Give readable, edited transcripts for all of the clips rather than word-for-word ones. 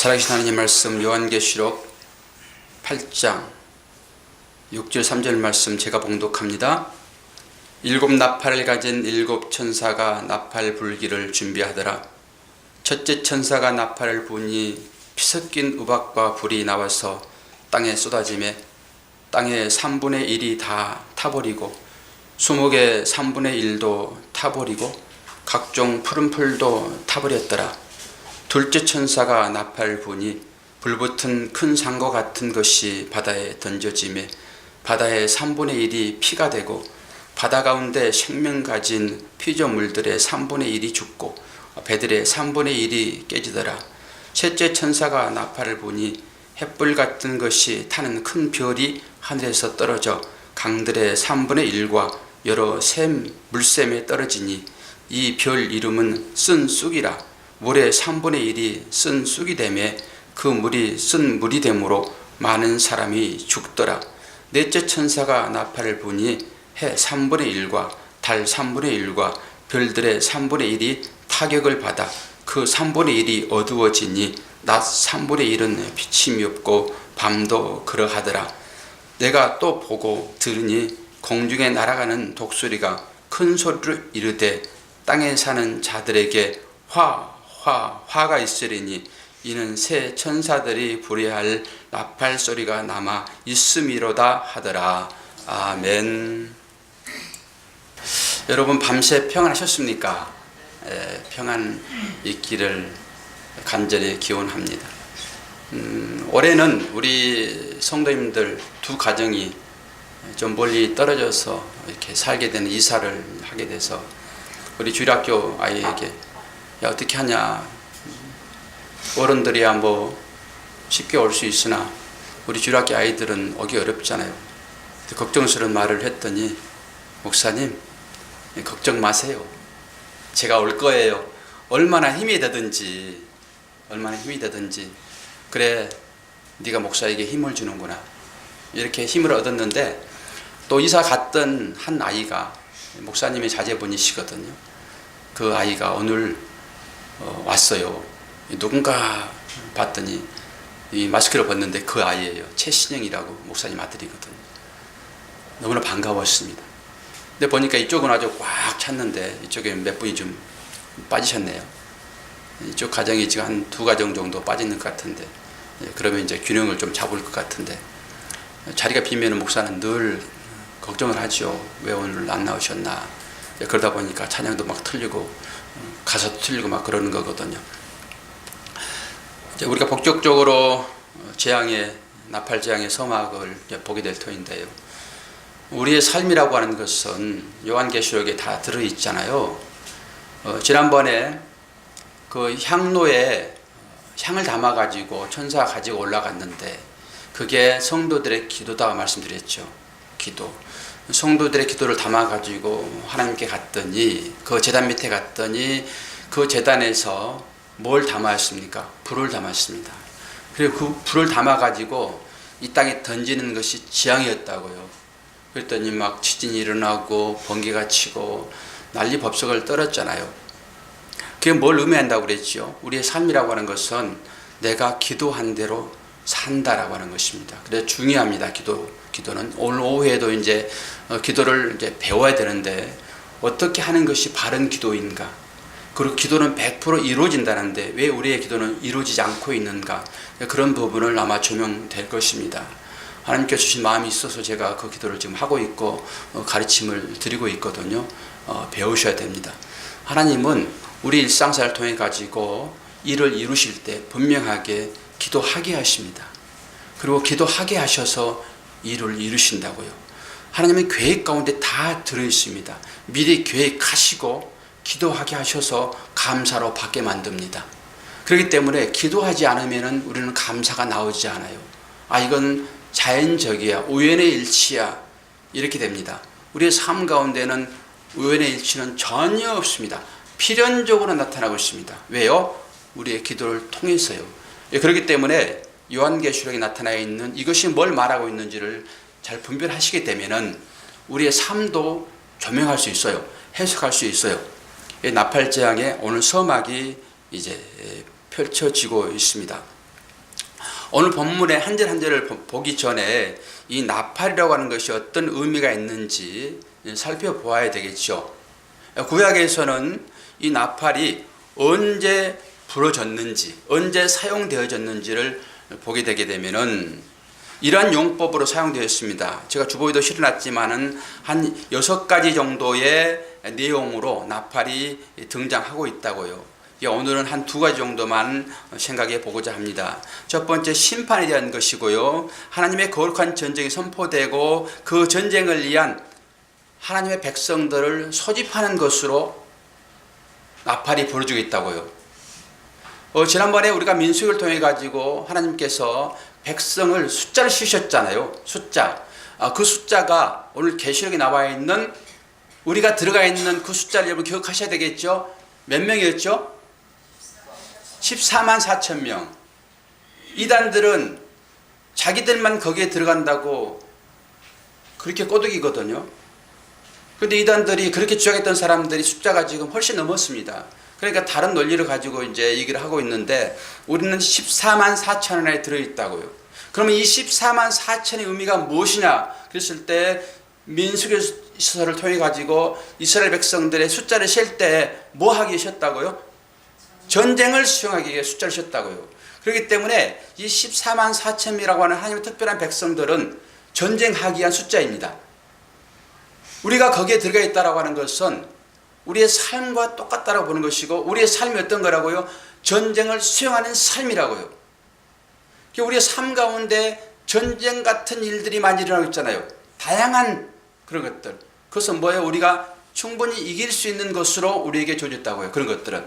살아계신 하나님 말씀 요한계시록 8장 6절 3절 말씀 제가 봉독합니다. 일곱 나팔을 가진 일곱 천사가 나팔 불기를 준비하더라. 첫째 천사가 나팔을 부니 피 섞인 우박과 불이 나와서 땅에 쏟아지매 땅의 3분의 1이 다 타버리고 수목의 3분의 1도 타버리고 각종 푸른 풀도 타버렸더라. 둘째 천사가 나팔 부니 불붙은 큰 산과 같은 것이 바다에 던져지매 바다의 3분의 1이 피가 되고 바다 가운데 생명 가진 피조물들의 3분의 1이 죽고 배들의 3분의 1이 깨지더라. 셋째 천사가 나팔을 부니 햇불 같은 것이 타는 큰 별이 하늘에서 떨어져 강들의 3분의 1과 여러 물샘에 떨어지니 이 별 이름은 쓴 쑥이라. 물의 3분의 1이 쓴 쑥이 되매 그 물이 쓴 물이 되므로 많은 사람이 죽더라. 넷째 천사가 나팔을 부니 해 3분의 1과 달 3분의 1과 별들의 3분의 1이 타격을 받아 그 3분의 1이 어두워지니 낮 3분의 1은 비침이 없고 밤도 그러하더라. 내가 또 보고 들으니 공중에 날아가는 독수리가 큰 소리로 이르되 땅에 사는 자들에게 화가 있으리니 이는 새 천사들이 불이할 나팔 소리가 남아 있음이로다 하더라. 아멘. 여러분 밤새 평안하셨습니까? 평안 있기를 간절히 기원합니다. 올해는 우리 성도님들 두 가정이 좀 멀리 떨어져서 이렇게 살게 되는 이사를 하게 돼서 우리 주일학교 아이에게 야 어떻게 하냐, 어른들이야 뭐 쉽게 올 수 있으나 우리 주일학교 아이들은 오기 어렵잖아요. 걱정스러운 말을 했더니 목사님 걱정 마세요, 제가 올 거예요. 얼마나 힘이 되든지 그래 네가 목사에게 힘을 주는구나, 이렇게 힘을 얻었는데 또 이사 갔던 한 아이가 목사님의 자제분이시거든요. 그 아이가 오늘 왔어요. 누군가 봤더니 이 마스크를 벗는데 그 아이예요. 최신영이라고 목사님 아들이거든요. 너무나 반가웠습니다. 근데 보니까 이쪽은 아주 꽉 찼는데 이쪽에 몇 분이 좀 빠지셨네요. 이쪽 가정이 지금 한 두 가정 정도 빠지는 것 같은데, 그러면 이제 균형을 좀 잡을 것 같은데, 자리가 비면 목사는 늘 걱정을 하죠. 왜 오늘 안 나오셨나. 그러다 보니까 찬양도 막 틀리고 가사도 틀리고 막 그러는 거거든요. 이제 우리가 본격적으로 나팔 재앙의 서막을 보게 될 터인데요. 우리의 삶이라고 하는 것은 요한계시록에 다 들어있잖아요. 지난번에 그 향로에 향을 담아가지고 천사가 가지고 올라갔는데 그게 성도들의 기도다 말씀드렸죠. 기도. 성도들의 기도를 담아가지고 하나님께 갔더니 그 제단 밑에 갔더니 그 제단에서 뭘 담았습니까? 불을 담았습니다. 그리고 그 불을 담아가지고 이 땅에 던지는 것이 지향이었다고요. 그랬더니 막 지진이 일어나고 번개가 치고 난리 법석을 떨었잖아요. 그게 뭘 의미한다고 그랬죠? 우리의 삶이라고 하는 것은 내가 기도한 대로 산다라고 하는 것입니다. 그래서 중요합니다. 기도는 오늘 오후에도 이제 기도를 이제 배워야 되는데 어떻게 하는 것이 바른 기도인가? 그리고 기도는 100% 이루어진다는데 왜 우리의 기도는 이루어지지 않고 있는가? 그런 부분을 아마 조명될 것입니다. 하나님께 주신 마음이 있어서 제가 그 기도를 지금 하고 있고 가르침을 드리고 있거든요. 배우셔야 됩니다. 하나님은 우리 일상생활을 통해 가지고 일을 이루실 때 분명하게 기도하게 하십니다. 그리고 기도하게 하셔서 일을 이루신다고요. 하나님의 계획 가운데 다 들어있습니다. 미리 계획하시고 기도하게 하셔서 감사로 받게 만듭니다. 그렇기 때문에 기도하지 않으면 우리는 감사가 나오지 않아요. 이건 자연적이야, 우연의 일치야, 이렇게 됩니다. 우리의 삶 가운데는 우연의 일치는 전혀 없습니다. 필연적으로 나타나고 있습니다. 왜요? 우리의 기도를 통해서요. 그렇기 때문에 요한계시록에 나타나 있는 이것이 뭘 말하고 있는지를 잘 분별하시게 되면은 우리의 삶도 조명할 수 있어요. 해석할 수 있어요. 나팔 재앙의 오늘 서막이 이제 펼쳐지고 있습니다. 오늘 본문의 한 절 한 절을 보기 전에 이 나팔이라고 하는 것이 어떤 의미가 있는지 살펴보아야 되겠죠. 구약에서는 이 나팔이 언제 부러졌는지, 언제 사용되어졌는지를 보게 되게 되면은 이러한 용법으로 사용되었습니다. 제가 주보에도 실어놨지만은 한 6가지 정도의 내용으로 나팔이 등장하고 있다고요. 오늘은 한 2가지 정도만 생각해 보고자 합니다. 첫 번째, 심판에 대한 것이고요. 하나님의 거룩한 전쟁이 선포되고 그 전쟁을 위한 하나님의 백성들을 소집하는 것으로 나팔이 부러지고 있다고요. 지난번에 우리가 민수기를 통해 가지고 하나님께서 백성을 숫자를 쓰셨잖아요. 숫자. 그 숫자가 오늘 계시록에 나와 있는 우리가 들어가 있는 그 숫자를 여러분 기억하셔야 되겠죠. 몇 명이었죠? 14만 4천 명. 이단들은 자기들만 거기에 들어간다고 그렇게 꼬드기거든요. 그런데 이단들이 그렇게 주장했던 사람들이 숫자가 지금 훨씬 넘었습니다. 그러니까 다른 논리를 가지고 이제 얘기를 하고 있는데 우리는 14만 4천 안에 들어있다고요. 그러면 이 14만 4천의 의미가 무엇이냐? 그랬을 때 민수기서를 통해 가지고 이스라엘 백성들의 숫자를 셀 때 뭐 하기 하셨다고요? 전쟁을 수행하기 위해 숫자를 셌다고요. 그렇기 때문에 이 14만 4천이라고 하는 하나님의 특별한 백성들은 전쟁하기 위한 숫자입니다. 우리가 거기에 들어가 있다라고 하는 것은 우리의 삶과 똑같다라고 보는 것이고 우리의 삶이 어떤 거라고요? 전쟁을 수행하는 삶이라고요. 우리의 삶 가운데 전쟁 같은 일들이 많이 일어나고 있잖아요. 다양한 그런 것들. 그것은 뭐예요? 우리가 충분히 이길 수 있는 것으로 우리에게 주어졌다고요. 그런 것들은.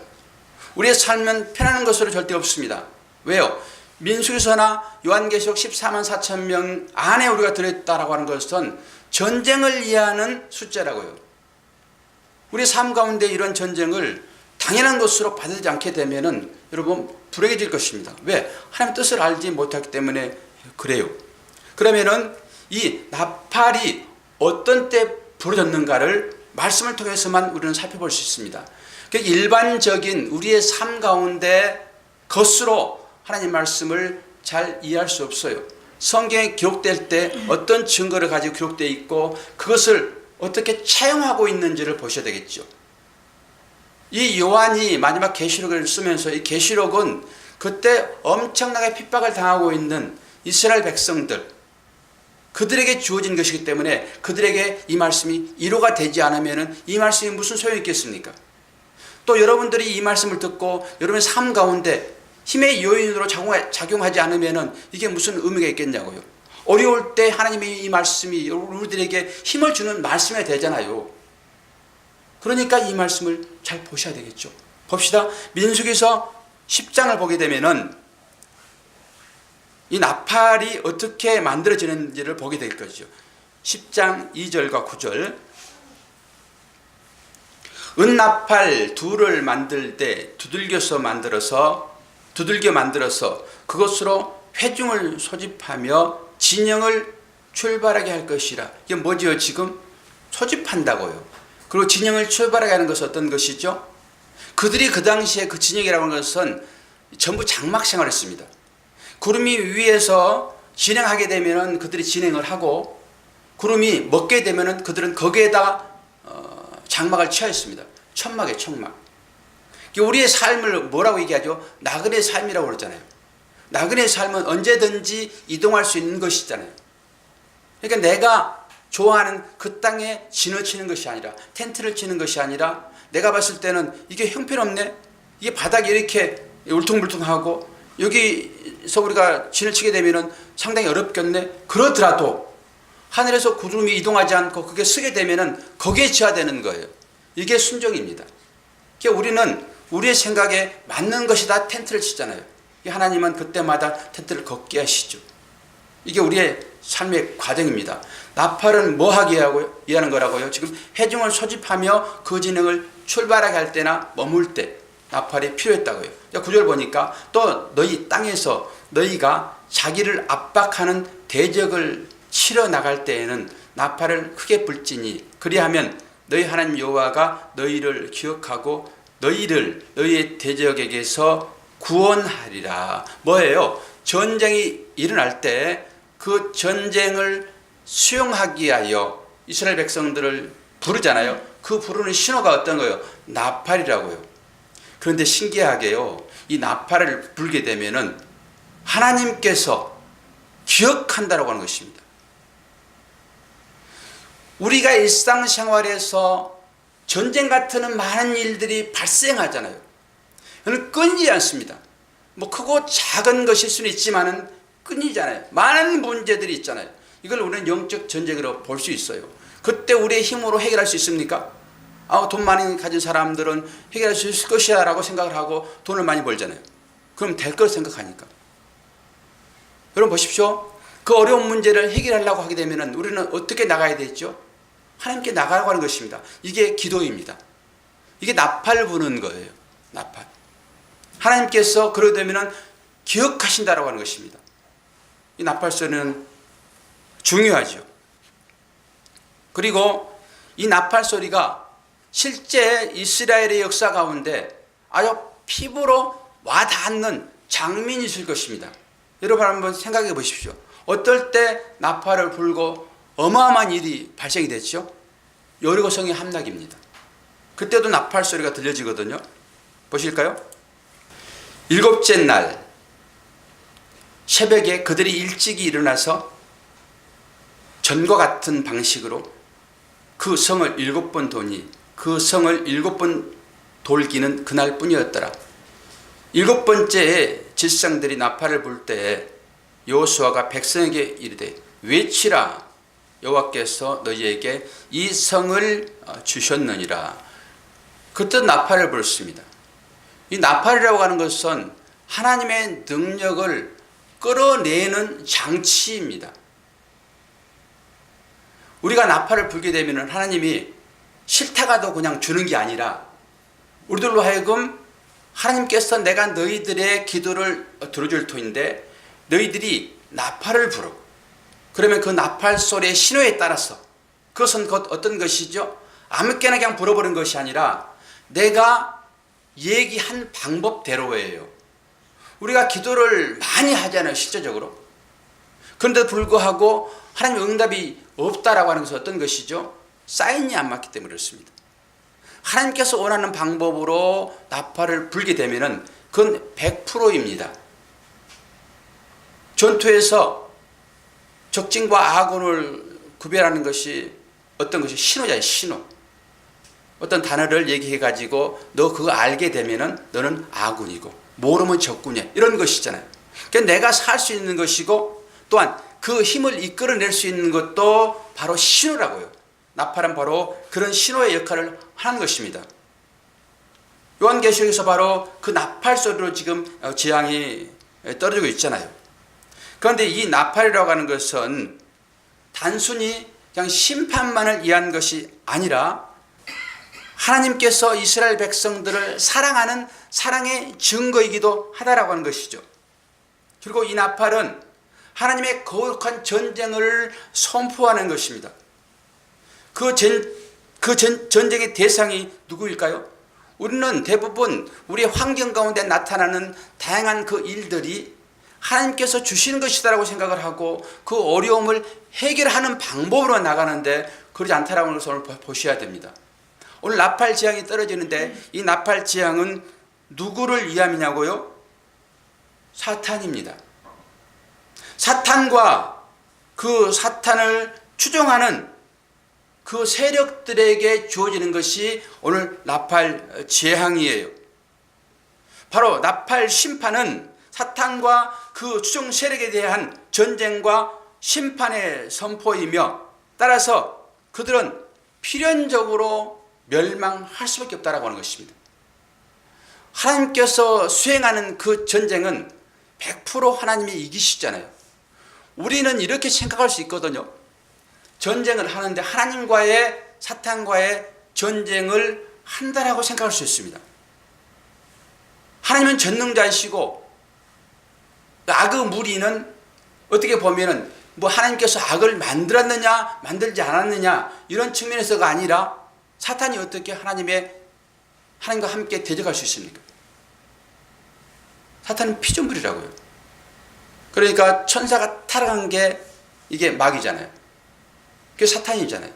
우리의 삶은 편안한 것으로 절대 없습니다. 왜요? 민수기서나 요한계시록 14만 4천 명 안에 우리가 들어있다라고 하는 것은 전쟁을 이해하는 숫자라고요. 우리 삶 가운데 이런 전쟁을 당연한 것으로 받아들이지 않게 되면은 여러분 불행해질 것입니다. 왜? 하나님의 뜻을 알지 못하기 때문에 그래요. 그러면은 이 나팔이 어떤 때 부러졌는가를 말씀을 통해서만 우리는 살펴볼 수 있습니다. 일반적인 우리의 삶 가운데 것으로 하나님 말씀을 잘 이해할 수 없어요. 성경에 기록될 때 어떤 증거를 가지고 기록되어 있고 그것을 어떻게 차용하고 있는지를 보셔야 되겠죠. 이 요한이 마지막 계시록을 쓰면서 이 계시록은 그때 엄청나게 핍박을 당하고 있는 이스라엘 백성들 그들에게 주어진 것이기 때문에 그들에게 이 말씀이 이루가 되지 않으면 이 말씀이 무슨 소용이 있겠습니까? 또 여러분들이 이 말씀을 듣고 여러분의 삶 가운데 힘의 요인으로 작용하지 않으면 이게 무슨 의미가 있겠냐고요. 어려울 때 하나님의 이 말씀이 우리들에게 힘을 주는 말씀이 되잖아요. 그러니까 이 말씀을 잘 보셔야 되겠죠. 봅시다. 민수기서 10장을 보게 되면은 이 나팔이 어떻게 만들어지는지를 보게 될 거죠. 10장 2절과 9절. 은나팔 둘을 만들 때 두들겨 만들어서 그것으로 회중을 소집하며 진영을 출발하게 할 것이라. 이게 뭐죠? 지금 소집한다고요. 그리고 진영을 출발하게 하는 것은 어떤 것이죠? 그들이 그 당시에 그 진영이라고 하는 것은 전부 장막 생활을 했습니다. 구름이 위에서 진행하게 되면 그들이 진행을 하고 구름이 먹게 되면 그들은 거기에다 장막을 취하였습니다. 천막에 천막. 우리의 삶을 뭐라고 얘기하죠? 나그네 삶이라고 그러잖아요. 나그네 삶은 언제든지 이동할 수 있는 것이잖아요. 그러니까 내가 좋아하는 그 땅에 진을 치는 것이 아니라 텐트를 치는 것이 아니라 내가 봤을 때는 이게 형편없네. 이게 바닥이 이렇게 울퉁불퉁하고 여기서 우리가 진을 치게 되면 상당히 어렵겠네. 그러더라도 하늘에서 구름이 이동하지 않고 그게 쓰게 되면 거기에 지하되는 거예요. 이게 순종입니다. 그러니까 우리는 우리의 생각에 맞는 것이다 텐트를 치잖아요. 하나님은 그때마다 텐트를 걷게 하시죠. 이게 우리의 삶의 과정입니다. 나팔은 뭐 하기 위한 거라고요? 지금 회중을 소집하며 그 진영을 출발하게 할 때나 머물 때 나팔이 필요했다고요. 9절 보니까 또 너희 땅에서 너희가 자기를 압박하는 대적을 치러 나갈 때에는 나팔을 크게 불지니 그리하면 너희 하나님 여호와가 너희를 기억하고 너희를 너희의 대적에게서 구원하리라. 뭐예요? 전쟁이 일어날 때 그 전쟁을 수용하기 위하여 이스라엘 백성들을 부르잖아요. 그 부르는 신호가 어떤 거예요? 나팔이라고요. 그런데 신기하게요, 이 나팔을 불게 되면은 하나님께서 기억한다라고 하는 것입니다. 우리가 일상생활에서 전쟁 같은 많은 일들이 발생하잖아요. 그는 끊이지 않습니다. 뭐 크고 작은 것일 수는 있지만은 끊이잖아요. 많은 문제들이 있잖아요. 이걸 우리는 영적 전쟁으로 볼 수 있어요. 그때 우리의 힘으로 해결할 수 있습니까? 돈 많이 가진 사람들은 해결할 수 있을 것이야 라고 생각을 하고 돈을 많이 벌잖아요. 그럼 될 걸 생각하니까. 여러분 보십시오. 그 어려운 문제를 해결하려고 하게 되면 우리는 어떻게 나가야 되죠? 하나님께 나가라고 하는 것입니다. 이게 기도입니다. 이게 나팔 부는 거예요. 나팔. 하나님께서 그러게 되면 기억하신다라고 하는 것입니다. 이 나팔 소리는 중요하죠. 그리고 이 나팔 소리가 실제 이스라엘의 역사 가운데 아주 피부로 와닿는 장면이 있을 것입니다. 여러분 한번 생각해 보십시오. 어떨 때 나팔을 불고 어마어마한 일이 발생이 됐죠? 여리고성의 함락입니다. 그때도 나팔 소리가 들려지거든요. 보실까요? 7째 날 새벽에 그들이 일찍이 일어나서 전과 같은 방식으로 그 성을 7번 도니 그 성을 7번 돌기는 그날뿐이었더라. 7번째에 질상들이 나팔을 불 때에 여호수아가 백성에게 이르되 외치라, 여호와께서 너희에게 이 성을 주셨느니라. 그때 나팔을 불습니다. 이 나팔이라고 하는 것은 하나님의 능력을 끌어내는 장치입니다. 우리가 나팔을 불게 되면 하나님이 싫다가도 그냥 주는 게 아니라 우리들로 하여금 하나님께서 내가 너희들의 기도를 들어줄 터인데 너희들이 나팔을 불어. 그러면 그 나팔 소리의 신호에 따라서 그것은 곧 어떤 것이죠? 아무렇게나 그냥 불어버린 것이 아니라 내가 얘기한 방법대로예요. 우리가 기도를 많이 하잖아요, 실제적으로. 그런데도 불구하고 하나님의 응답이 없다라고 하는 것은 어떤 것이죠? 사인이 안 맞기 때문에 그렇습니다. 하나님께서 원하는 방법으로 나팔을 불게 되면 그건 100%입니다. 전투에서 적진과 아군을 구별하는 것이 어떤 것이 신호잖아요, 신호. 어떤 단어를 얘기해 가지고 너 그거 알게 되면은 너는 아군이고 모르면 적군이야, 이런 것이잖아요. 그러니까 내가 살 수 있는 것이고 또한 그 힘을 이끌어낼 수 있는 것도 바로 신호라고요. 나팔은 바로 그런 신호의 역할을 하는 것입니다. 요한계시록에서 바로 그 나팔 소리로 지금 재앙이 떨어지고 있잖아요. 그런데 이 나팔이라고 하는 것은 단순히 그냥 심판만을 위한 것이 아니라 하나님께서 이스라엘 백성들을 사랑하는 사랑의 증거이기도 하다라고 하는 것이죠. 그리고 이 나팔은 하나님의 거룩한 전쟁을 선포하는 것입니다. 그 전쟁의 대상이 누구일까요? 우리는 대부분 우리의 환경 가운데 나타나는 다양한 그 일들이 하나님께서 주시는 것이다라고 생각을 하고 그 어려움을 해결하는 방법으로 나가는데 그러지 않다라는 것을 오늘 보셔야 됩니다. 오늘 나팔 재앙이 떨어지는데 이 나팔 재앙은 누구를 위함이냐고요? 사탄입니다. 사탄과 그 사탄을 추종하는 그 세력들에게 주어지는 것이 오늘 나팔 재앙이에요. 바로 나팔 심판은 사탄과 그 추종 세력에 대한 전쟁과 심판의 선포이며 따라서 그들은 필연적으로 멸망할 수밖에 없다라고 하는 것입니다. 하나님께서 수행하는 그 전쟁은 100% 하나님이 이기시잖아요. 우리는 이렇게 생각할 수 있거든요. 전쟁을 하는데 하나님과의 사탄과의 전쟁을 한다라고 생각할 수 있습니다. 하나님은 전능자이시고 악의 무리는 어떻게 보면은 뭐 하나님께서 악을 만들었느냐 만들지 않았느냐 이런 측면에서가 아니라 사탄이 어떻게 하나님과 함께 대적할 수 있습니까? 사탄은 피조물이라고요. 그러니까 천사가 타락한 게 이게 마귀잖아요. 그게 사탄이잖아요.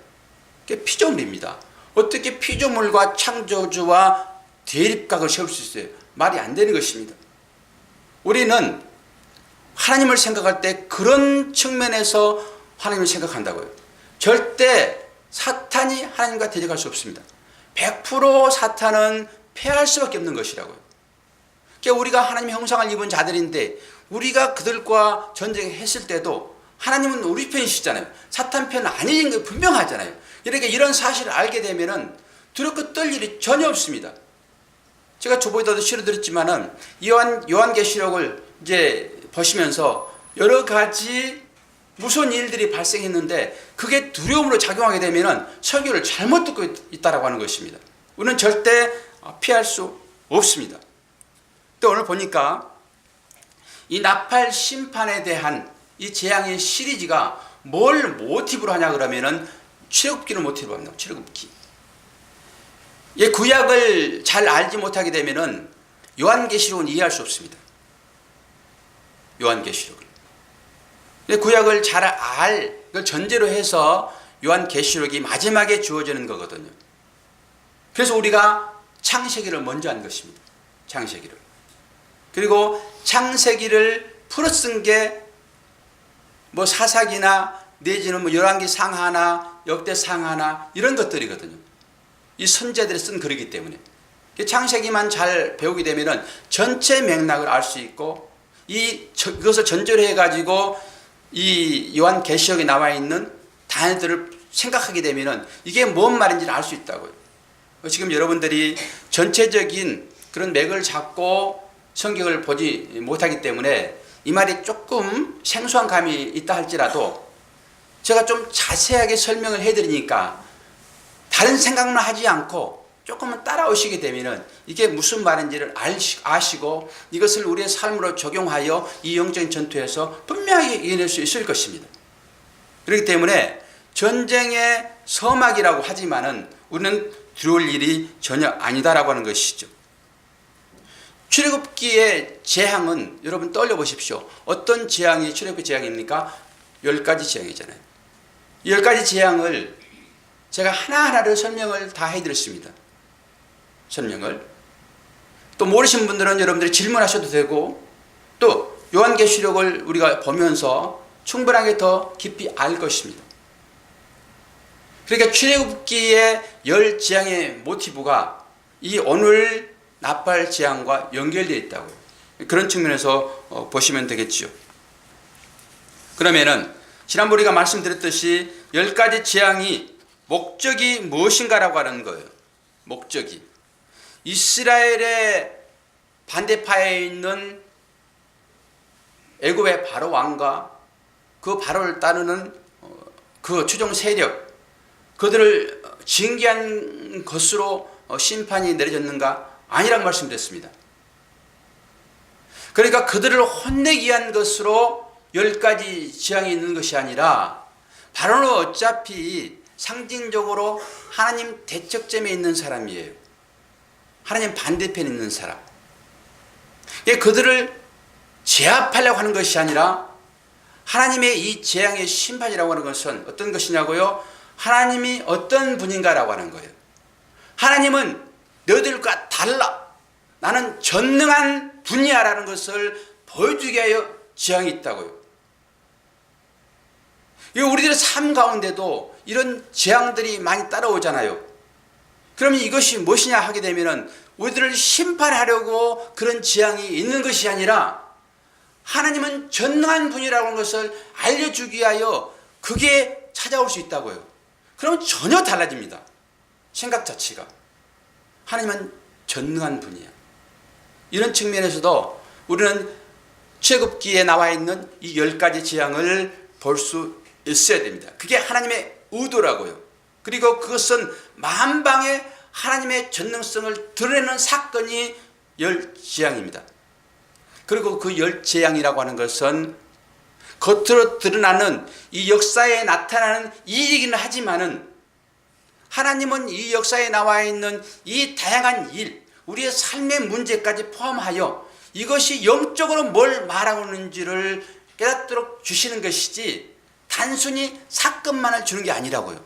그게 피조물입니다. 어떻게 피조물과 창조주와 대립각을 세울 수 있어요? 말이 안 되는 것입니다. 우리는 하나님을 생각할 때 그런 측면에서 하나님을 생각한다고요. 절대 사탄이 하나님과 대적할 수 없습니다. 100% 사탄은 패할 수밖에 없는 것이라고요. 그러니까 우리가 하나님의 형상을 입은 자들인데 우리가 그들과 전쟁했을 때도 하나님은 우리 편이시잖아요. 사탄 편 아닌 게 분명하잖아요. 이렇게 이런 사실을 알게 되면은 두렵고 떨 일이 전혀 없습니다. 제가 저번에도 실어드렸지만은 요한계시록을 이제 보시면서 여러 가지 무서운 일들이 발생했는데 그게 두려움으로 작용하게 되면은 설교를 잘못 듣고 있다라고 하는 것입니다. 우리는 절대 피할 수 없습니다. 또 오늘 보니까 이 나팔 심판에 대한 이 재앙의 시리즈가 뭘 모티브로 하냐 그러면은 출애굽기를 모티브로 합니다. 출애굽기. 이 구약을 잘 알지 못하게 되면은 요한계시록은 이해할 수 없습니다. 요한계시록을. 구약을 잘 알, 그걸 전제로 해서 요한계시록이 마지막에 주어지는 거거든요. 그래서 우리가 창세기를 먼저 한 것입니다. 창세기를. 그리고 창세기를 풀어 쓴 게 뭐 사사기나 내지는 뭐 열왕기 상하나 역대 상하나 이런 것들이거든요. 이 선제들이 쓴 글이기 때문에 창세기만 잘 배우게 되면은 전체 맥락을 알 수 있고 그것을 전제로 해가지고 이 요한계시록에 나와 있는 단어들을 생각하게 되면은 이게 뭔 말인지를 알 수 있다고요. 지금 여러분들이 전체적인 그런 맥을 잡고 성경을 보지 못하기 때문에 이 말이 조금 생소한 감이 있다 할지라도 제가 좀 자세하게 설명을 해드리니까 다른 생각만 하지 않고 조금만 따라오시게 되면은 이게 무슨 말인지를 아시고 이것을 우리의 삶으로 적용하여 이 영적인 전투에서 분명하게 이겨낼 수 있을 것입니다. 그렇기 때문에 전쟁의 서막이라고 하지만은 우리는 두려울 일이 전혀 아니다라고 하는 것이죠. 출애굽기의 재앙은 여러분 떠올려 보십시오. 어떤 재앙이 출애굽기 재앙입니까? 10가지 재앙이잖아요. 10가지 재앙을 제가 하나하나를 설명을 다 해드렸습니다. 설명을. 또 모르신 분들은 여러분들이 질문하셔도 되고 또 요한계시록을 우리가 보면서 충분하게 더 깊이 알 것입니다. 그러니까 출애굽기의 10재앙의 모티브가 이 오늘 나팔 재앙과 연결되어 있다고요. 그런 측면에서 보시면 되겠죠. 그러면은 지난번 우리가 말씀드렸듯이 10가지 재앙이 목적이 무엇인가라고 하는 거예요. 목적이 이스라엘의 반대파에 있는 애굽의 바로 왕과 그 바로를 따르는 그 추종 세력 그들을 징계한 것으로 심판이 내려졌는가? 아니라고 말씀드렸습니다. 그러니까 그들을 혼내기 위한 것으로 10가지 재앙이 있는 것이 아니라 바로는 어차피 상징적으로 하나님 대척점에 있는 사람이에요. 하나님 반대편에 있는 사람. 그들을 제압하려고 하는 것이 아니라 하나님의 이 재앙의 심판이라고 하는 것은 어떤 것이냐고요? 하나님이 어떤 분인가라고 하는 거예요. 하나님은 너희들과 달라. 나는 전능한 분이야라는 것을 보여주게 하여 재앙이 있다고요. 우리들의 삶 가운데도 이런 재앙들이 많이 따라오잖아요. 그러면 이것이 무엇이냐 하게 되면은 우리들을 심판하려고 그런 재앙이 있는 것이 아니라 하나님은 전능한 분이라고 하는 것을 알려주기 위하여 그게 찾아올 수 있다고요. 그러면 전혀 달라집니다. 생각 자체가. 하나님은 전능한 분이야. 이런 측면에서도 우리는 출애굽기에 나와 있는 이 10가지 재앙을 볼 수 있어야 됩니다. 그게 하나님의 의도라고요. 그리고 그것은 만방의 하나님의 전능성을 드러내는 사건이 10재앙입니다. 그리고 그 10재앙이라고 하는 것은 겉으로 드러나는 이 역사에 나타나는 일이기는 하지만은 하나님은 이 역사에 나와 있는 이 다양한 일, 우리의 삶의 문제까지 포함하여 이것이 영적으로 뭘 말하고 있는지를 깨닫도록 주시는 것이지 단순히 사건만을 주는 게 아니라고요.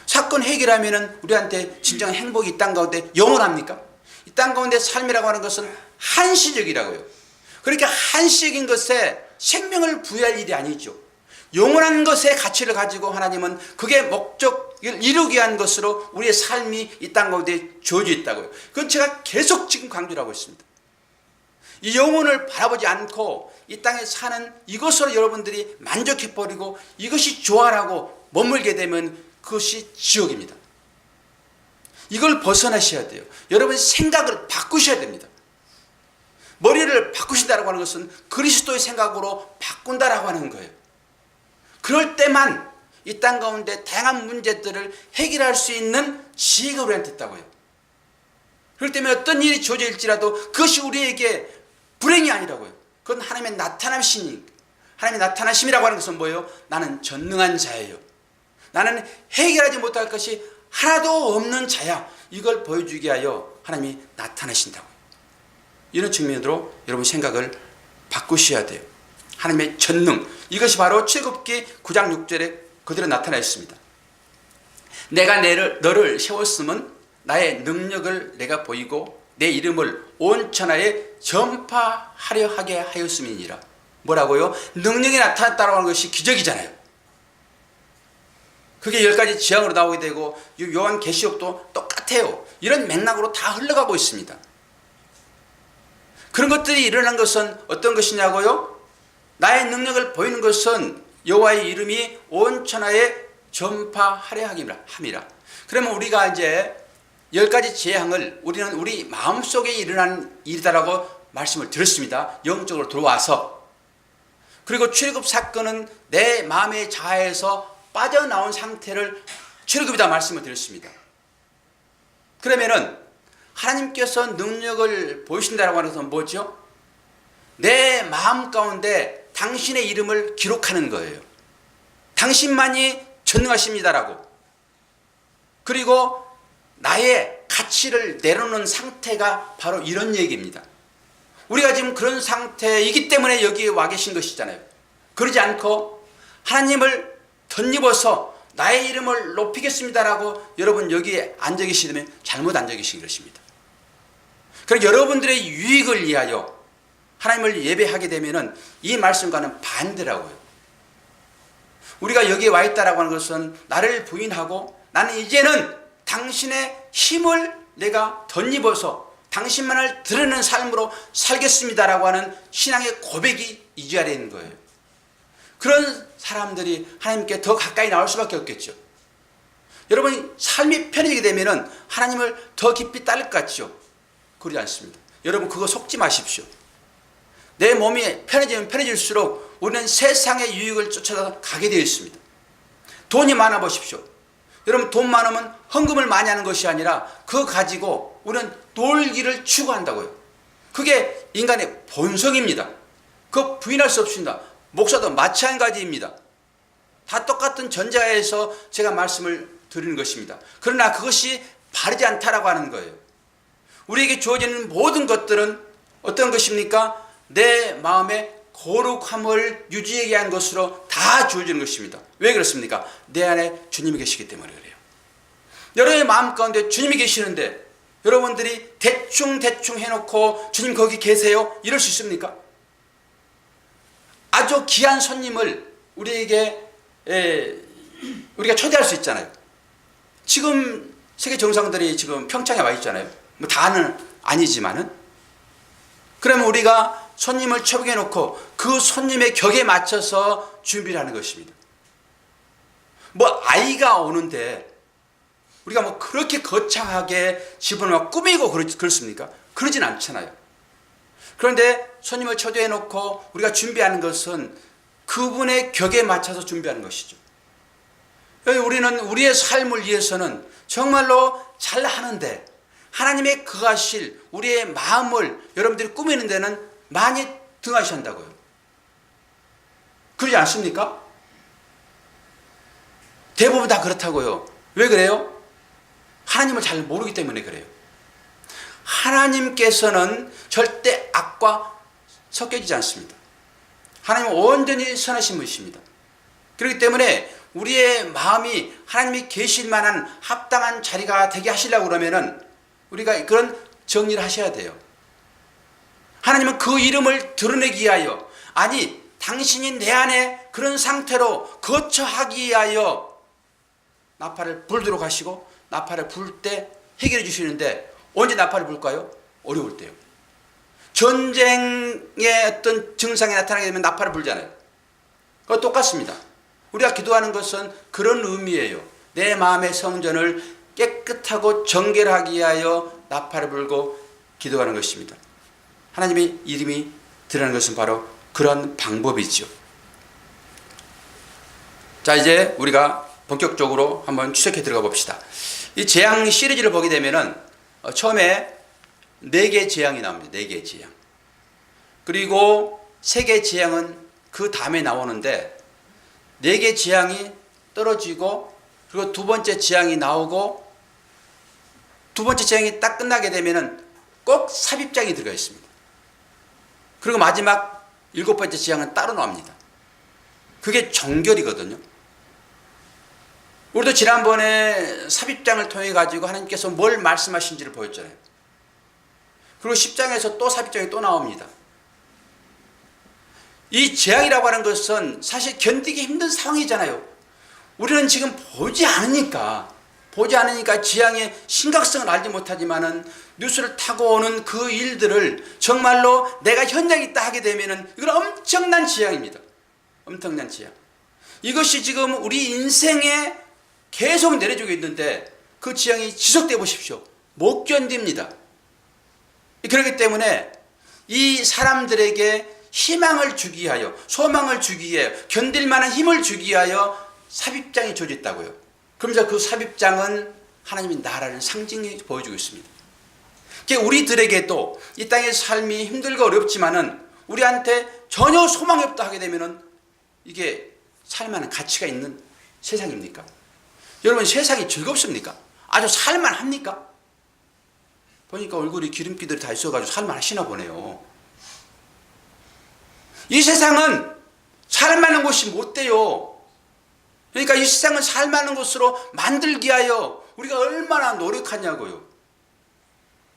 사건 해결하면은 우리한테 진정한 행복이 이 땅 가운데 영원합니까? 이 땅 가운데 삶이라고 하는 것은 한시적이라고요. 그러니까 한시적인 것에 생명을 부여할 일이 아니죠. 영원한 것의 가치를 가지고 하나님은 그게 목적을 이루기 위한 것으로 우리의 삶이 이 땅 가운데 주어져 있다고요. 그건 제가 계속 지금 강조를 하고 있습니다. 이 영혼을 바라보지 않고 이 땅에 사는 이것으로 여러분들이 만족해버리고 이것이 좋아라고 머물게 되면 그것이 지옥입니다. 이걸 벗어나셔야 돼요. 여러분 생각을 바꾸셔야 됩니다. 머리를 바꾸신다고 하는 것은 그리스도의 생각으로 바꾼다라고 하는 거예요. 그럴 때만 이 땅 가운데 다양한 문제들을 해결할 수 있는 지혜가 우리한테 있다고요. 그럴 때면 어떤 일이 주어질지라도 그것이 우리에게 불행이 아니라고요. 그건 하나님의 나타나심이, 하나님의 나타나심이라고 하는 것은 뭐예요? 나는 전능한 자예요. 나는 해결하지 못할 것이 하나도 없는 자야. 이걸 보여주기 위하여 하나님이 나타나신다고요. 이런 측면으로 여러분 생각을 바꾸셔야 돼요. 하나님의 전능, 이것이 바로 출애굽기 9장 6절에 그대로 나타나 있습니다. 내가 너를 세웠음은 나의 능력을 내가 보이고 내 이름을 온 천하에 전파하려 하게 하였음이니라. 뭐라고요? 능력이 나타났다고 하는 것이 기적이잖아요. 그게 10가지 지향으로 나오게 되고 요한계시록도 똑같아요. 이런 맥락으로 다 흘러가고 있습니다. 그런 것들이 일어난 것은 어떤 것이냐고요? 나의 능력을 보이는 것은 여호와의 이름이 온 천하에 전파하려 함이라. 그러면 우리가 이제 10가지 재앙을 우리는 우리 마음속에 일어난 일이다라고 말씀을 드렸습니다. 영적으로 들어와서. 그리고 출애굽 사건은 내 마음의 자아에서 빠져나온 상태를 출애굽이다 말씀을 드렸습니다. 그러면은 하나님께서 능력을 보이신다라고 하는 것은 뭐죠? 내 마음 가운데 당신의 이름을 기록하는 거예요. 당신만이 전능하십니다라고. 그리고 나의 가치를 내려놓는 상태가 바로 이런 얘기입니다. 우리가 지금 그런 상태이기 때문에 여기에 와 계신 것이잖아요. 그러지 않고 하나님을 덧입어서 나의 이름을 높이겠습니다라고 여러분 여기에 앉아 계시면 잘못 앉아 계신 것입니다. 그리고 여러분들의 유익을 위하여 하나님을 예배하게 되면은 이 말씀과는 반대라고요. 우리가 여기에 와 있다라고 하는 것은 나를 부인하고 나는 이제는 당신의 힘을 내가 덧입어서 당신만을 드러내는 삶으로 살겠습니다라고 하는 신앙의 고백이 이 자리에 있는 거예요. 그런 사람들이 하나님께 더 가까이 나올 수밖에 없겠죠. 여러분 삶이 편해지게 되면은 하나님을 더 깊이 따를 것 같죠. 그러지 않습니다. 여러분 그거 속지 마십시오. 내 몸이 편해지면 편해질수록 우리는 세상의 유익을 쫓아서 가게 되어 있습니다. 돈이 많아 보십시오. 여러분 돈 많으면 헌금을 많이 하는 것이 아니라 그거 가지고 우리는 놀기를 추구한다고요. 그게 인간의 본성입니다. 그거 부인할 수 없습니다. 목사도 마찬가지입니다. 다 똑같은 전자에서 제가 말씀을 드리는 것입니다. 그러나 그것이 바르지 않다라고 하는 거예요. 우리에게 주어지는 모든 것들은 어떤 것입니까? 내 마음의 거룩함을 유지하게 위한 것으로 다 주어지는 것입니다. 왜 그렇습니까? 내 안에 주님이 계시기 때문에 그래요. 여러분의 마음 가운데 주님이 계시는데 여러분들이 대충 해놓고 주님 거기 계세요? 이럴 수 있습니까? 아주 귀한 손님을 우리가 초대할 수 있잖아요. 지금 세계 정상들이 지금 평창에 와 있잖아요. 뭐 다는 아니지만은. 그러면 우리가 손님을 초청해 놓고 그 손님의 격에 맞춰서 준비를 하는 것입니다. 뭐 아이가 오는데 우리가 뭐 그렇게 거창하게 집을 막 꾸미고 그렇습니까? 그러진 않잖아요. 그런데 손님을 초대해 놓고 우리가 준비하는 것은 그분의 격에 맞춰서 준비하는 것이죠. 우리는 우리의 삶을 위해서는 정말로 잘 하는데 하나님의 거하실 우리의 마음을 여러분들이 꾸미는 데는 많이 등하신다고요. 그러지 않습니까? 대부분 다 그렇다고요. 왜 그래요? 하나님을 잘 모르기 때문에 그래요. 하나님께서는 절대 악과 섞여지지 않습니다. 하나님은 온전히 선하신 분이십니다. 그렇기 때문에 우리의 마음이 하나님이 계실 만한 합당한 자리가 되게 하시려고 그러면은 우리가 그런 정리를 하셔야 돼요. 하나님은 그 이름을 드러내기 위하여, 아니 당신이 내 안에 그런 상태로 거처하기 위하여 나팔을 불도록 하시고, 나팔을 불 때 해결해 주시는데, 언제 나팔을 불까요? 어려울 때요. 전쟁의 어떤 증상이 나타나게 되면 나팔을 불잖아요. 그거 똑같습니다. 우리가 기도하는 것은 그런 의미예요. 내 마음의 성전을 깨끗하고 정결하기 위하여 나팔을 불고 기도하는 것입니다. 하나님의 이름이 드러나는 것은 바로 그런 방법이죠. 자, 이제 우리가 본격적으로 한번 추적해 들어가 봅시다. 이 재앙 시리즈를 보게 되면은 처음에 4개의 재앙이 나옵니다. 4개의 재앙. 그리고 3개의 재앙은 그 다음에 나오는데, 4개의 재앙이 떨어지고, 그리고 두 번째 재앙이 나오고, 두 번째 재앙이 딱 끝나게 되면은 꼭 삽입장이 들어가 있습니다. 그리고 마지막 7번째 재앙은 따로 나옵니다. 그게 정결이거든요. 우리도 지난번에 삽입장을 통해 가지고 하나님께서 뭘 말씀하신지를 보였잖아요. 그리고 10장에서 또 삽입장이 또 나옵니다. 이 재앙이라고 하는 것은 사실 견디기 힘든 상황이잖아요. 우리는 지금 보지 않으니까 재앙의 심각성을 알지 못하지만은 뉴스를 타고 오는 그 일들을 정말로 내가 현장에 있다 하게 되면은 이건 엄청난 재앙입니다. 엄청난 재앙. 이것이 지금 우리 인생에 계속 내려주고 있는데 그 재앙이 지속돼 보십시오. 못 견딥니다. 그렇기 때문에 이 사람들에게 희망을 주기 위하여, 소망을 주기 위하여, 견딜 만한 힘을 주기 위하여 삽입장이 주어졌다고요. 그러면서 그 삽입장은 하나님의 나라를 상징히 보여주고 있습니다. 우리들에게도 이 땅의 삶이 힘들고 어렵지만은 우리한테 전혀 소망이 없다 하게 되면은 이게 살만한 가치가 있는 세상입니까? 여러분, 세상이 즐겁습니까? 아주 살만합니까? 보니까 얼굴이 기름기들이 다 있어가지고 살만하시나 보네요. 이 세상은 살만한 곳이 못 돼요. 그러니까 이 세상은 살만한 곳으로 만들기 위하여 우리가 얼마나 노력하냐고요.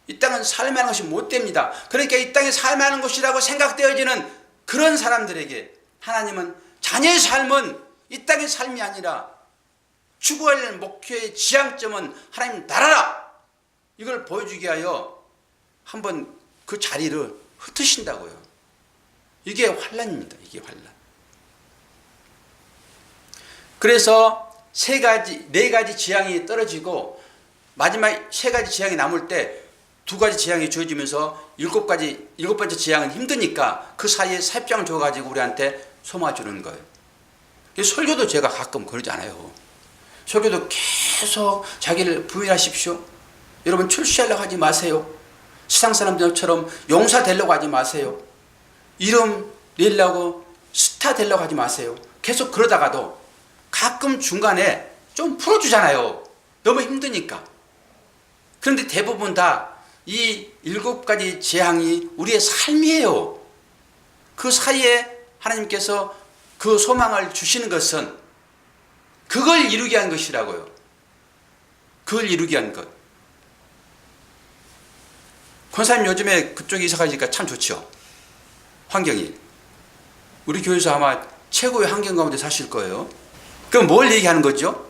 이 땅은 살만한 것이 못 됩니다. 그러니까 이 땅이 살만한 곳이라고 생각되어지는 그런 사람들에게 하나님은 자녀의 삶은 이 땅의 삶이 아니라 추구할 목표의 지향점은 하나님 나라라, 이걸 보여주기 위하여 한번 그 자리를 흩으신다고요. 이게 환난입니다. 이게 환난. 그래서 4가지 재앙이 떨어지고 마지막 3가지 재앙이 남을 때 2가지 재앙이 주어지면서 7번째 재앙은 힘드니까 그 사이에 삽장을 줘가지고 우리한테 소망을 주는 거예요. 설교도 제가 가끔 그러지 않아요. 설교도 계속 자기를 부인하십시오. 여러분, 출세하려고 하지 마세요. 세상 사람들처럼 용사 되려고 하지 마세요. 이름 내려고 스타 되려고 하지 마세요. 계속 그러다가도 가끔 중간에 좀 풀어주잖아요. 너무 힘드니까. 그런데 대부분 다 이 7가지 재앙이 우리의 삶이에요. 그 사이에 하나님께서 그 소망을 주시는 것은 그걸 이루게 한 것이라고요. 그걸 이루게 한 것. 권사님 요즘에 그쪽에 이사 가니까 참 좋죠. 환경이. 우리 교회에서 아마 최고의 환경 가운데 사실 거예요. 그럼 뭘 얘기하는 거죠?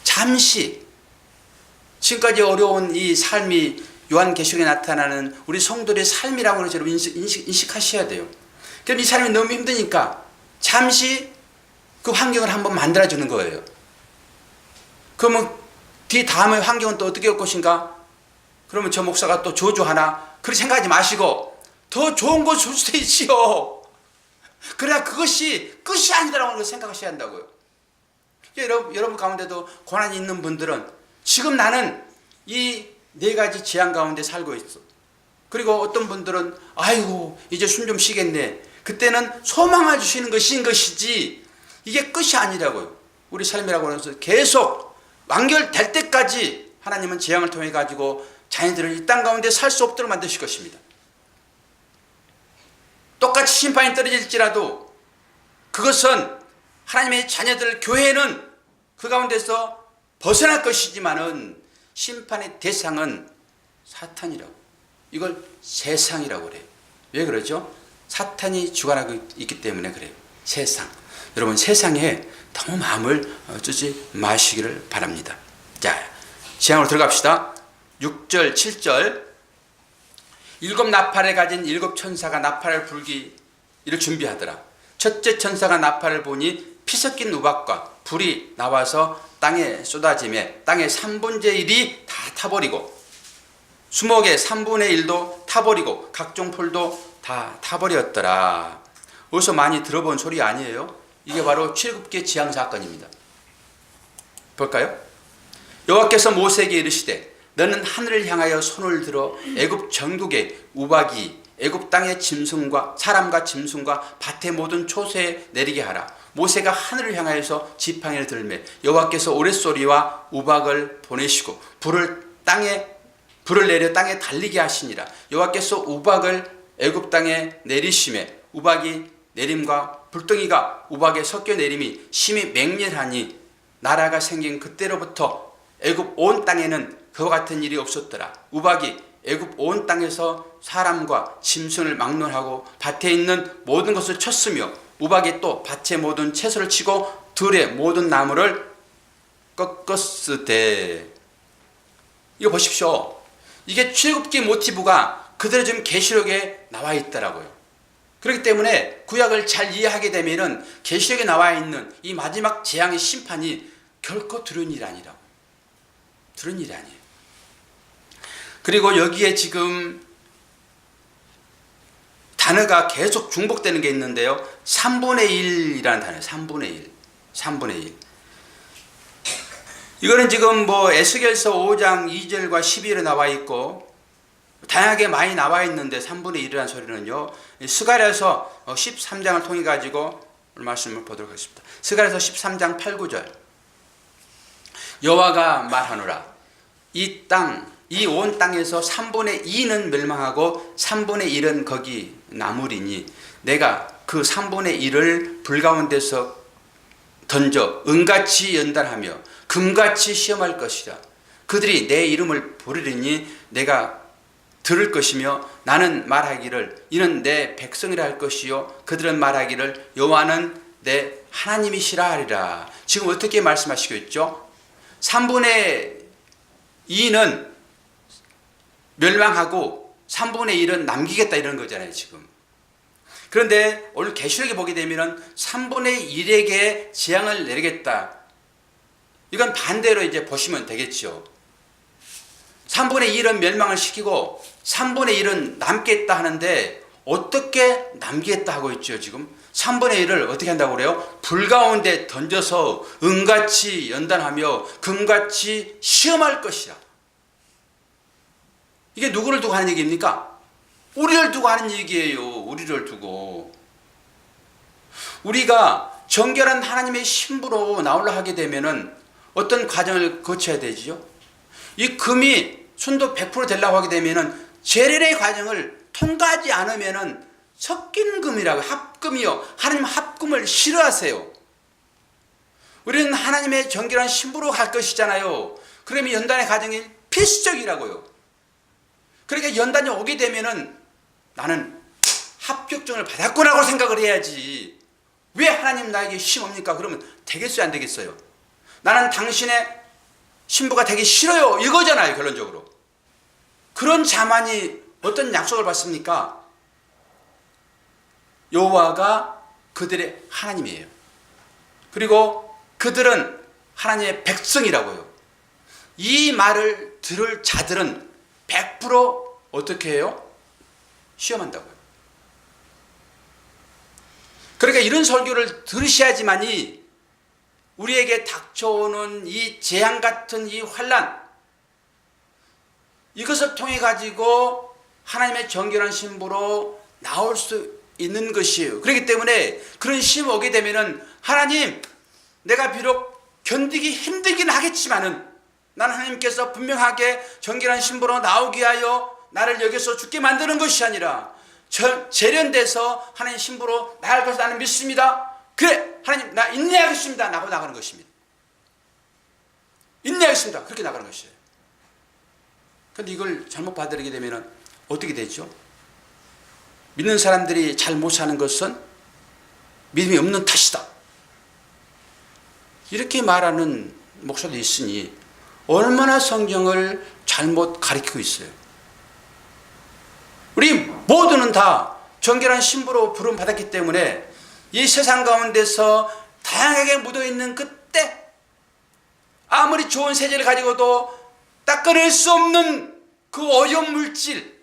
잠시 지금까지 어려운 이 삶이 요한계시록에 나타나는 우리 성도들의 삶이라고 하는 것을 인식하셔야 돼요. 그럼 이 삶이 너무 힘드니까 잠시 그 환경을 한번 만들어주는 거예요. 그러면 뒤 다음의 환경은 또 어떻게 올 것인가? 그러면 저 목사가 또 저주하나? 그렇게 생각하지 마시고 더 좋은 거 줄 수도 있지요. 그러나 그것이 끝이 아니라는 걸 생각하셔야 한다고요. 여러분 가운데도 고난이 있는 분들은 지금 나는 이 4가지 재앙 가운데 살고 있어. 그리고 어떤 분들은 아이고 이제 숨 좀 쉬겠네. 그때는 소망을 주시는 것이지 이게 끝이 아니라고요. 우리 삶이라고 해서 계속 완결될 때까지 하나님은 재앙을 통해 가지고 자녀들을 이 땅 가운데 살 수 없도록 만드실 것입니다. 똑같이 심판이 떨어질지라도 그것은 하나님의 자녀들 교회는 그 가운데서 벗어날 것이지만은 심판의 대상은 사탄이라고, 이걸 세상이라고 그래요. 왜 그러죠? 사탄이 주관하고 있기 때문에 그래요. 세상. 여러분, 세상에 너무 마음을 쓰지 마시기를 바랍니다. 자, 지향으로 들어갑시다. 6절 7절. 일곱 나팔을 가진 일곱 천사가 나팔을 불기 이를 준비하더라. 첫째 천사가 나팔을 보니 피 섞인 우박과 불이 나와서 땅에 쏟아지매 땅의 3분의 1이 다 타버리고 수목의 3분의 1도 타버리고 각종 풀도 다 타버렸더라. 어디서 많이 들어본 소리 아니에요? 이게 바로 출애굽기 재앙 사건입니다. 볼까요? 여호와께서 모세에게 이르시되 너는 하늘을 향하여 손을 들어 애굽 전국의 우박이 애굽 땅의 짐승과 사람과 짐승과 밭의 모든 초새에 내리게 하라. 모세가 하늘을 향하여서 지팡이를 들매 여호와께서 오랫소리와 우박을 보내시고 불을 내려 땅에 달리게 하시니라. 여호와께서 우박을 애굽 땅에 내리심에 우박이 내림과 불덩이가 우박에 섞여 내림이 심히 맹렬하니 나라가 생긴 그때로부터 애굽 온 땅에는 그와 같은 일이 없었더라. 우박이 애굽 온 땅에서 사람과 짐승을 막론하고 밭에 있는 모든 것을 쳤으며 우박이 또 밭의 모든 채소를 치고 들의 모든 나무를 꺾었으되. 이거 보십시오. 이게 출애굽기 모티브가 그대로 지금 계시록에 나와 있더라고요. 그렇기 때문에 구약을 잘 이해하게 되면은 계시록에 나와 있는 이 마지막 재앙의 심판이 결코 두려운 일이 아니라고. 두려운 일이 아니에요. 그리고 여기에 지금 단어가 계속 중복되는 게 있는데요. 3분의 1이라는 단어예요. 3분의 1. 3분의 1. 이거는 지금 뭐 에스겔서 5장 2절과 12절에 나와 있고 다양하게 많이 나와 있는데 3분의 1이라는 소리는요. 스가랴서 13장을 통해 가지고 말씀을 보도록 하겠습니다. 스가랴서 13장 8, 9절. 여호와가 말하노라. 이 온 땅에서 3분의 2는 멸망하고 3분의 1은 거기 남으리니 내가 그 3분의 1을 불 가운데서 던져 은같이 연단하며 금같이 시험할 것이라. 그들이 내 이름을 부르리니 내가 들을 것이며 나는 말하기를 이는 내 백성이라 할 것이요 그들은 말하기를 여호와는 내 하나님이시라 하리라. 지금 어떻게 말씀하시고 있죠? 3분의 2는 멸망하고 3분의 1은 남기겠다 이런 거잖아요 지금. 그런데 오늘 계시록에 보게 되면 3분의 1에게 재앙을 내리겠다. 이건 반대로 이제 보시면 되겠죠. 3분의 1은 멸망을 시키고 3분의 1은 남겠다 하는데 어떻게 남기겠다 하고 있죠 지금. 3분의 1을 어떻게 한다고 그래요? 불 가운데 던져서 은같이 연단하며 금같이 시험할 것이라. 이게 누구를 두고 하는 얘기입니까? 우리를 두고 하는 얘기예요. 우리를 두고. 우리가 정결한 하나님의 신부로 나오려 하게 되면은 어떤 과정을 거쳐야 되지요? 이 금이 순도 100% 되려고 하게 되면은 제렐의 과정을 통과하지 않으면은 섞인 금이라고, 합금이요. 하나님 합금을 싫어하세요. 우리는 하나님의 정결한 신부로 갈 것이잖아요. 그러면 연단의 과정이 필수적이라고요. 그러니까 연단이 오게 되면은 나는 합격증을 받았구나라고 생각을 해야지. 왜 하나님 나에게 시험합니까? 그러면 되겠어요, 안 되겠어요? 나는 당신의 신부가 되기 싫어요. 이거잖아요, 결론적으로. 그런 자만이 어떤 약속을 받습니까? 여호와가 그들의 하나님이에요. 그리고 그들은 하나님의 백성이라고요. 이 말을 들을 자들은 100% 어떻게 해요? 시험한다고요. 그러니까 이런 설교를 들으셔야지만이 우리에게 닥쳐오는 이 재앙 같은 이 환난, 이것을 통해 가지고 하나님의 정결한 신부로 나올 수 있는 것이에요. 그렇기 때문에 그런 시험 오게 되면은 하나님, 내가 비록 견디기 힘들긴 하겠지만은 난 하나님께서 분명하게 정결한 신부로 나오게 하여 나를 여기서 죽게 만드는 것이 아니라 재련돼서 하나님 신부로 나갈 것을 나는 믿습니다. 그래, 하나님 나 인내하겠습니다. 나고 나가는 것입니다. 인내하겠습니다. 그렇게 나가는 것이에요. 그런데 이걸 잘못 받아들이게 되면 어떻게 되죠? 믿는 사람들이 잘 못 사는 것은 믿음이 없는 탓이다. 이렇게 말하는 목사도 있으니 얼마나 성경을 잘못 가르치고 있어요. 우리 모두는 다 정결한 신부로 부름 받았기 때문에 이 세상 가운데서 다양하게 묻어있는 그때 아무리 좋은 세제를 가지고도 닦아낼 수 없는 그 오염물질,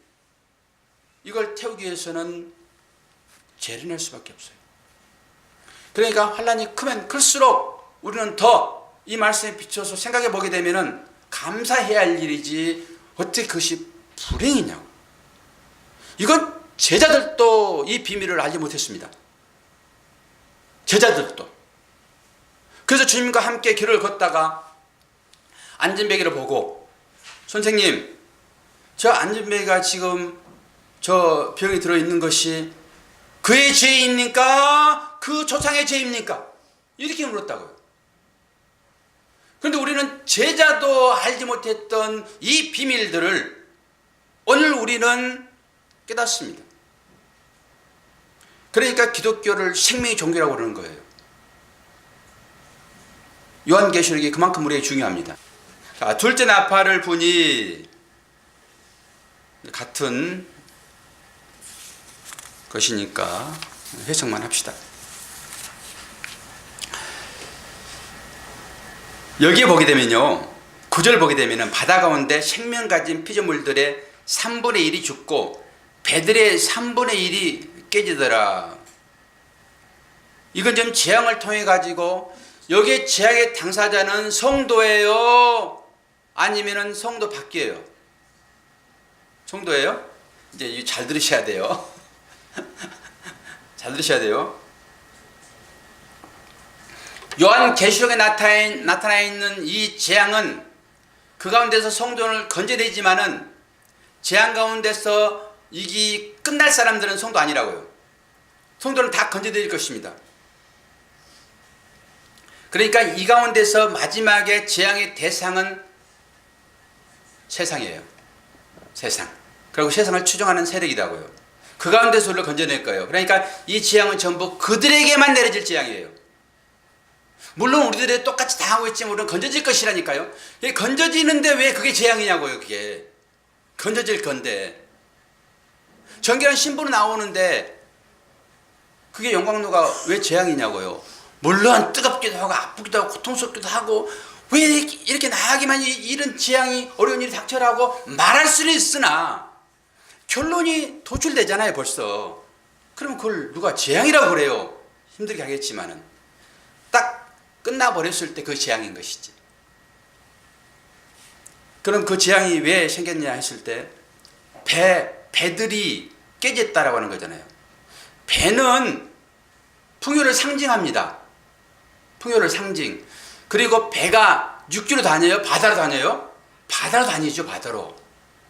이걸 태우기 위해서는 재련할 수밖에 없어요. 그러니까 환란이 크면 클수록 우리는 더 이 말씀에 비춰서 생각해 보게 되면 감사해야 할 일이지 어떻게 그것이 불행이냐고. 이건 제자들도 이 비밀을 알지 못했습니다. 제자들도. 그래서 주님과 함께 길을 걷다가 안진뱅이를 보고, 선생님, 저 안진뱅이가 지금 저 병이 들어있는 것이 그의 죄입니까? 그 조상의 죄입니까? 이렇게 물었다고요. 그런데 우리는 제자도 알지 못했던 이 비밀들을 오늘 우리는 깨닫습니다. 그러니까 기독교를 생명의 종교라고 그러는 거예요. 요한계시록이 그만큼 우리에게 중요합니다. 자, 둘째 나팔을 부니 같은 것이니까 해석만 합시다. 여기에 보게 되면요, 9절 보게 되면은 바다 가운데 생명 가진 피조물들의 3분의 1이 죽고 배들의 3분의 1이 깨지더라. 이건 좀 재앙을 통해 가지고 여기에 재앙의 당사자는 성도예요? 아니면은 성도 밖이에요? 성도예요? 이제 잘 들으셔야 돼요. 잘 들으셔야 돼요. 요한계시록에 나타나 있는 이 재앙은 그 가운데서 성도를 건져내지만은 재앙 가운데서 이게 끝날 사람들은 성도 아니라고요. 성도는 다 건져낼 것입니다. 그러니까 이 가운데서 마지막에 재앙의 대상은 세상이에요. 세상. 그리고 세상을 추종하는 세력이라고요. 그 가운데서 우리를 건져낼 거예요. 그러니까 이 재앙은 전부 그들에게만 내려질 재앙이에요. 물론 우리들이 똑같이 당하고 있지만 우리는 건져질 것이라니까요. 건져지는데 왜 그게 재앙이냐고요. 그게 건져질 건데 정결한 신부로 나오는데 그게 영광로가 왜 재앙이냐고요. 물론 뜨겁기도 하고 아프기도 하고 고통스럽기도 하고 왜 이렇게 나에게만 이런 재앙이 어려운 일이 닥쳐라고 말할 수는 있으나 결론이 도출되잖아요. 벌써. 그러면 그걸 누가 재앙이라고 그래요. 힘들게 하겠지만은 딱 끝나버렸을 때 그 재앙인 것이지. 그럼 그 재앙이 왜 생겼냐 했을 때 배들이 깨졌다라고 하는 거잖아요. 배는 풍요를 상징합니다. 풍요를 상징. 그리고 배가 육지로 다녀요? 바다로 다녀요? 바다로 다니죠. 바다로.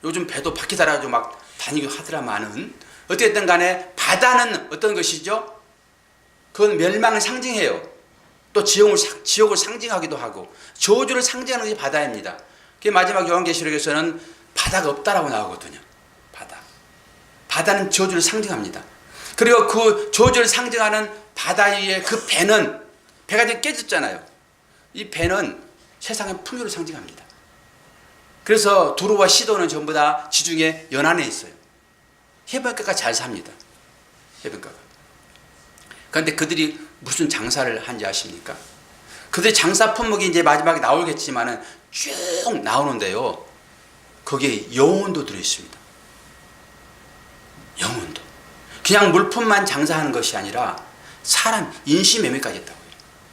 요즘 배도 바퀴 달아가지고 막 다니고 하더라마는 어떻게든 간에 바다는 어떤 것이죠? 그건 멸망을 상징해요. 또 지옥을 상징하기도 하고 저주를 상징하는 것이 바다입니다. 그 마지막 요한계시록에서는 바다가 없다라고 나오거든요. 바다는 저주를 상징합니다. 그리고 그 저주를 상징하는 바다 위에 그 배가 지금 깨졌잖아요. 이 배는 세상의 풍요를 상징합니다. 그래서 두루와 시도는 전부 다 지중해 연안에 있어요. 해변가가 잘 삽니다. 해변가가. 그런데 그들이 무슨 장사를 한지 아십니까? 그들의 장사 품목이 이제 마지막에 나오겠지만은 쭉 나오는데요. 거기에 영혼도 들어있습니다. 영혼도. 그냥 물품만 장사하는 것이 아니라 사람, 인신매매까지 했다고요.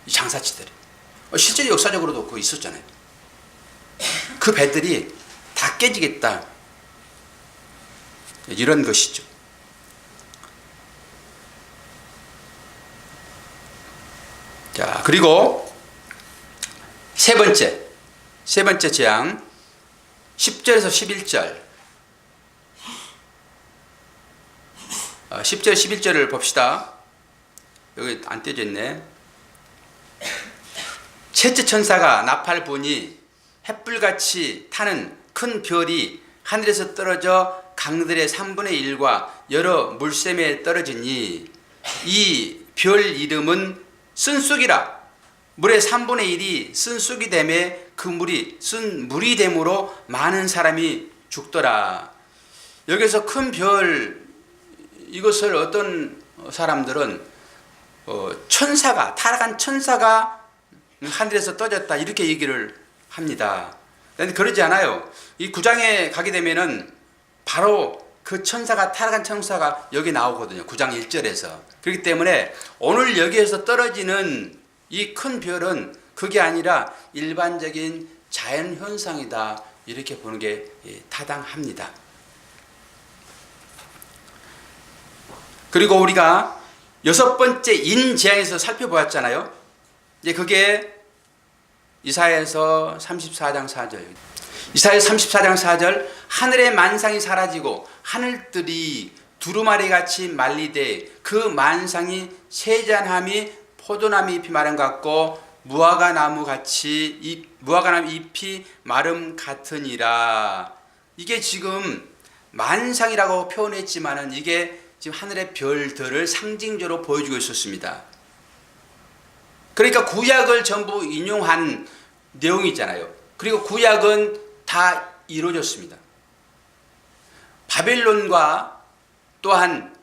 이 장사치들이. 실제로 역사적으로도 그거 있었잖아요. 그 배들이 다 깨지겠다. 이런 것이죠. 자, 그리고 세 번째 재앙 10절에서 11절. 10절 11절을 봅시다. 여기 안 떼져 있네. 셋째 천사가 나팔 부니 햇불같이 타는 큰 별이 하늘에서 떨어져 강들의 3분의 1과 여러 물샘에 떨어지니 이 별 이름은 쓴쑥이라. 물의 3분의 1이 쓴쑥이 되매 그 물이 쓴 물이 됨으로 많은 사람이 죽더라. 여기서 큰 별, 이것을 어떤 사람들은 천사가, 타락한 천사가 하늘에서 떠졌다 이렇게 얘기를 합니다. 그런데 그러지 않아요. 이 9장에 가게 되면은 바로 그 천사가, 타락한 천사가 여기 나오거든요. 9장 1절에서. 그렇기 때문에 오늘 여기에서 떨어지는 이 큰 별은 그게 아니라 일반적인 자연 현상이다 이렇게 보는 게 타당합니다. 그리고 우리가 6번째 인재앙에서 살펴보았잖아요. 이제 그게 이사야에서 34장 4절. 이사야 34장 4절. 하늘의 만상이 사라지고 하늘들이 두루마리 같이 말리되 그 만상이 세잔함이 포도나무 잎이 마름 같고 무화과나무 잎이 마름 같으니라. 이게 지금 만상이라고 표현했지만은 이게 지금 하늘의 별들을 상징적으로 보여주고 있었습니다. 그러니까 구약을 전부 인용한 내용이잖아요. 그리고 구약은 다 이루어졌습니다. 바벨론과 또한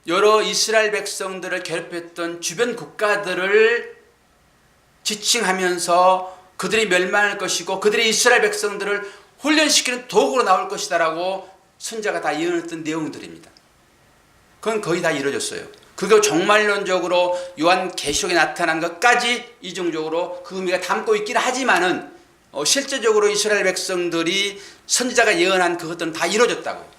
여러 이스라엘 백성들을 괴롭혔던 주변 국가들을 지칭하면서 그들이 멸망할 것이고 그들이 이스라엘 백성들을 훈련시키는 도구로 나올 것이다라고 선자가 다 예언했던 내용들입니다. 그건 거의 다 이루어졌어요. 그거 종말론적으로 요한계시록에 나타난 것까지 이중적으로 그 의미가 담고 있긴 하지만은 실제적으로 이스라엘 백성들이 선지자가 예언한 그것들은 다 이루어졌다고요.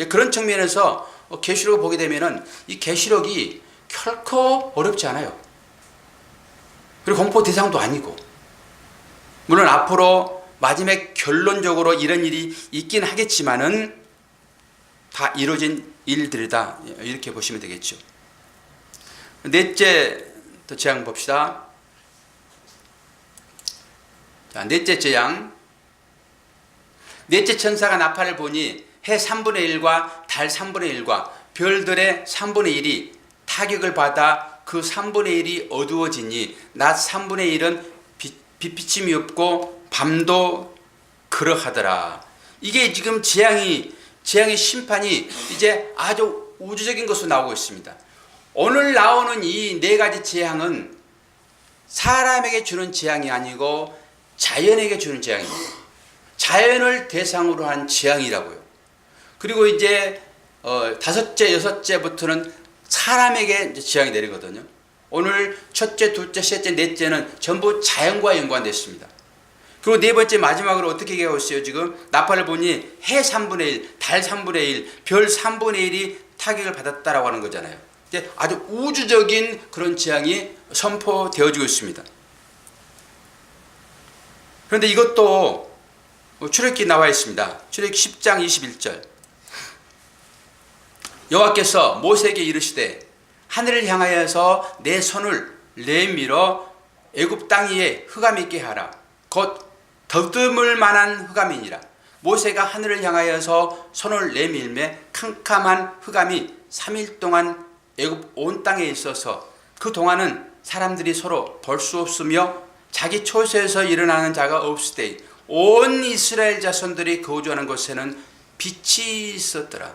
그런 측면에서 계시록을 보게 되면은 이 계시록이 결코 어렵지 않아요. 그리고 공포 대상도 아니고, 물론 앞으로 마지막 결론적으로 이런 일이 있긴 하겠지만은 다 이루어진 일들이다 이렇게 보시면 되겠죠. 넷째 재앙 봅시다. 자, 넷째 재앙. 넷째 천사가 나팔을 보니 해 3분의 1과 달 3분의 1과 별들의 3분의 1이 타격을 받아 그 3분의 1이 어두워지니 낮 3분의 1은 빛비침이 없고 밤도 그러하더라. 이게 지금 재앙의 심판이 이제 아주 우주적인 것으로 나오고 있습니다. 오늘 나오는 이 네 가지 재앙은 사람에게 주는 재앙이 아니고 자연에게 주는 재앙입니다. 자연을 대상으로 한 재앙이라고요. 그리고 이제 다섯째, 여섯째부터는 사람에게 이제 재앙이 내리거든요. 오늘 첫째, 둘째, 셋째, 넷째는 전부 자연과 연관됐습니다. 그리고 네 번째 마지막으로 어떻게 얘기하고 있어요? 지금 나팔을 보니 해 3분의 1, 달 3분의 1, 별 3분의 1이 타격을 받았다라고 하는 거잖아요. 이제 아주 우주적인 그런 재앙이 선포되어지고 있습니다. 그런데 이것도 출애굽기 나와 있습니다. 출애굽기 10장 21절. 여호와께서 모세에게 이르시되 하늘을 향하여서 내 손을 내밀어 애굽 땅 위에 흑암이 있게 하라. 곧 더듬을 만한 흑암이니라. 모세가 하늘을 향하여서 손을 내밀매 캄캄한 흑암이 3일 동안 애굽 온 땅에 있어서 그 동안은 사람들이 서로 볼 수 없으며 자기 초소에서 일어나는 자가 없을 때 온 이스라엘 자손들이 거주하는 곳에는 빛이 있었더라.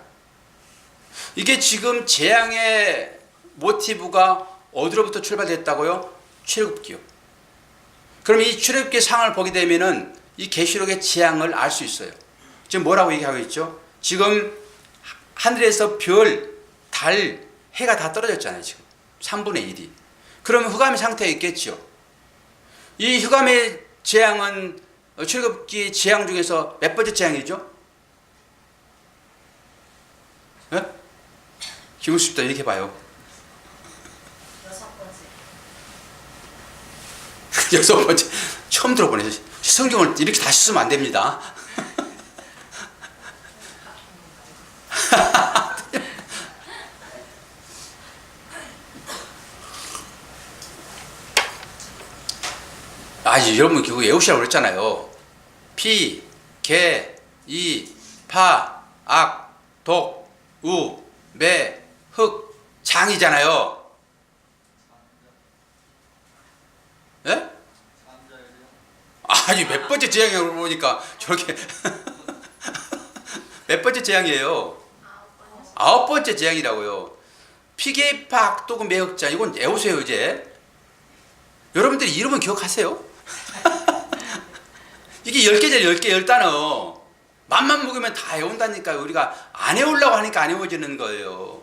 이게 지금 재앙의 모티브가 어디로부터 출발됐다고요? 출애굽기요. 그럼 이 출애굽기 상을 보게 되면은 이 계시록의 재앙을 알 수 있어요. 지금 뭐라고 얘기하고 있죠? 지금 하늘에서 별, 달, 해가 다 떨어졌잖아요. 지금 3분의 1이. 그러면 흑암의 상태에 있겠죠. 이 흑암의 재앙은 출애굽기 재앙 중에서 몇 번째 재앙이죠? 네? 기분 쉽다 이렇게 봐요. 6번째. 6번째. 처음 들어보네. 성경을 이렇게 다시 쓰면 안 됩니다. 여러분 그거 외우시라고 그랬잖아요. 피, 개, 이, 파, 악, 독, 우, 매, 흑, 장이잖아요. 예? 몇 번째 재앙이라고 보니까 저렇게 몇 번째 재앙이에요? 9번째 재앙이라고요. 피계파, 악독, 매흑장. 이건 외우세요 이제. 여러분들이 이름은 기억하세요? 이게 10개잖아요. 10개 10단어. 맘만 먹으면 다 외운다니까요. 우리가 안 외우려고 하니까 안 외워지는 거예요.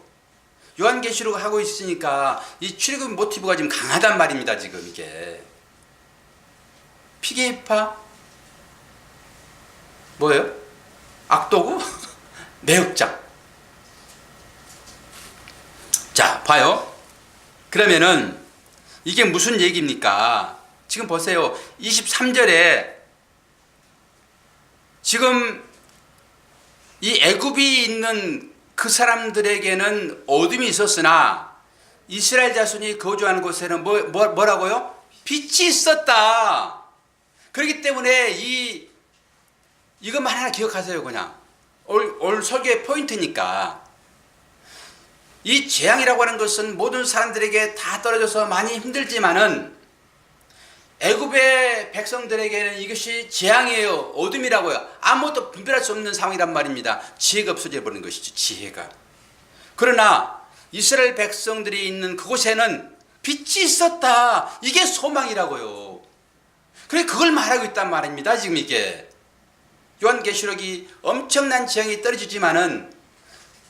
요한계시록 하고 있으니까 이 출애굽 모티브가 지금 강하단 말입니다. 지금 이게. 피계파 뭐예요? 악도구? 매흑장. 자, 봐요. 그러면은 이게 무슨 얘기입니까? 지금 보세요. 23절에 지금 이 애굽이 있는 그 사람들에게는 어둠이 있었으나 이스라엘 자손이 거주하는 곳에는 뭐라고요? 빛이 있었다. 그렇기 때문에 이것만 하나 기억하세요. 그냥 올 설교의 포인트니까. 이 재앙이라고 하는 것은 모든 사람들에게 다 떨어져서 많이 힘들지만은 애굽의 백성들에게는 이것이 재앙이에요. 어둠이라고요. 아무것도 분별할 수 없는 상황이란 말입니다. 지혜가 없어져 버리는 것이죠. 지혜가. 그러나 이스라엘 백성들이 있는 그곳에는 빛이 있었다. 이게 소망이라고요. 그래 그걸 말하고 있단 말입니다. 지금 이게. 요한계시록이 엄청난 재앙이 떨어지지만은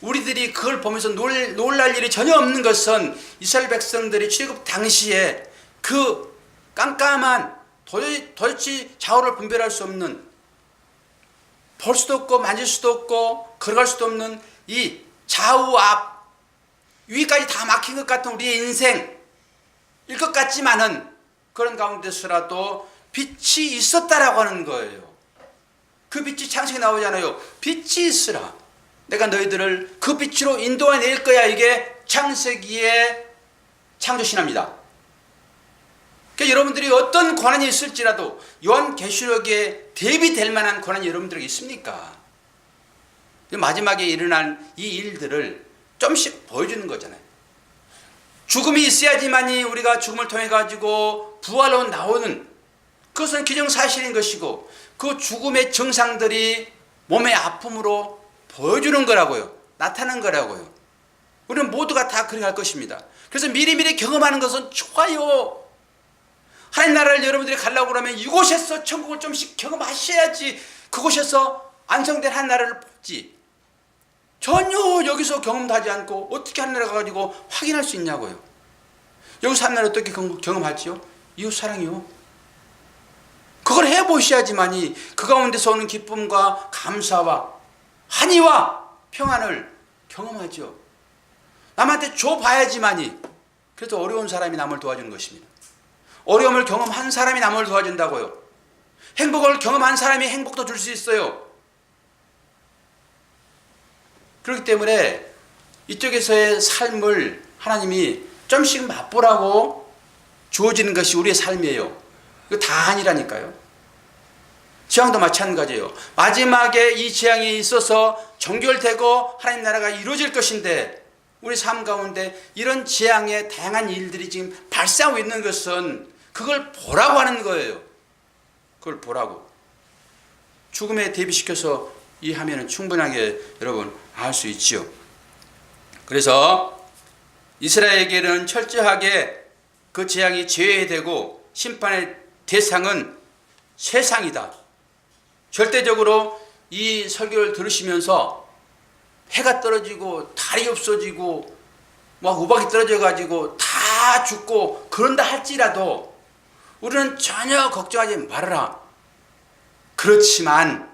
우리들이 그걸 보면서 놀랄 일이 전혀 없는 것은 이스라엘 백성들이 출애굽 당시에 그 깜깜한 도대체 좌우를 분별할 수 없는, 볼 수도 없고 만질 수도 없고 걸어갈 수도 없는 이 좌우 앞 위까지 다 막힌 것 같은 우리의 인생일 것 같지만은 그런 가운데서라도 빛이 있었다라고 하는 거예요. 그 빛이 창세기에 나오잖아요. 빛이 있으라. 내가 너희들을 그 빛으로 인도해낼 거야. 이게 창세기의 창조신화입니다. 그러니까 여러분들이 어떤 고난이 있을지라도 요한계시록에 대비될 만한 고난이 여러분들에게 있습니까? 마지막에 일어난 이 일들을 좀씩 보여주는 거잖아요. 죽음이 있어야지만이 우리가 죽음을 통해 가지고 부활로 나오는, 그것은 기정사실인 것이고 그 죽음의 증상들이 몸의 아픔으로 보여주는 거라고요. 나타나는 거라고요. 우리는 모두가 다 그렇게 할 것입니다. 그래서 미리미리 경험하는 것은 좋아요. 하나님 나라를 여러분들이 가려고 그러면 이곳에서 천국을 좀씩 경험하셔야지 그곳에서 안성된 하나님 나라를 보지. 전혀 여기서 경험도 하지 않고 어떻게 하나님 나라 가가지고 확인할 수 있냐고요. 여기서 하나님 나라 어떻게 경험하지요? 이웃사랑이요. 그걸 해보셔야지만이 그 가운데서 오는 기쁨과 감사와 한의와 평안을 경험하죠. 남한테 줘봐야지만이. 그래서 어려운 사람이 남을 도와주는 것입니다. 어려움을 경험한 사람이 남을 도와준다고요. 행복을 경험한 사람이 행복도 줄 수 있어요. 그렇기 때문에 이쪽에서의 삶을 하나님이 좀씩 맛보라고 주어지는 것이 우리의 삶이에요. 이거 다 아니라니까요. 재앙도 마찬가지예요. 마지막에 이 재앙이 있어서 종결되고 하나님 나라가 이루어질 것인데 우리 삶 가운데 이런 재앙의 다양한 일들이 지금 발생하고 있는 것은 그걸 보라고 하는 거예요. 그걸 보라고. 죽음에 대비시켜서 이해하면 충분하게 여러분 알 수 있지요. 그래서 이스라엘에게는 철저하게 그 재앙이 제외되고 심판의 대상은 세상이다. 절대적으로 이 설교를 들으시면서 해가 떨어지고 달이 없어지고 막 우박이 떨어져 가지고 다 죽고 그런다 할지라도 우리는 전혀 걱정하지 말아라. 그렇지만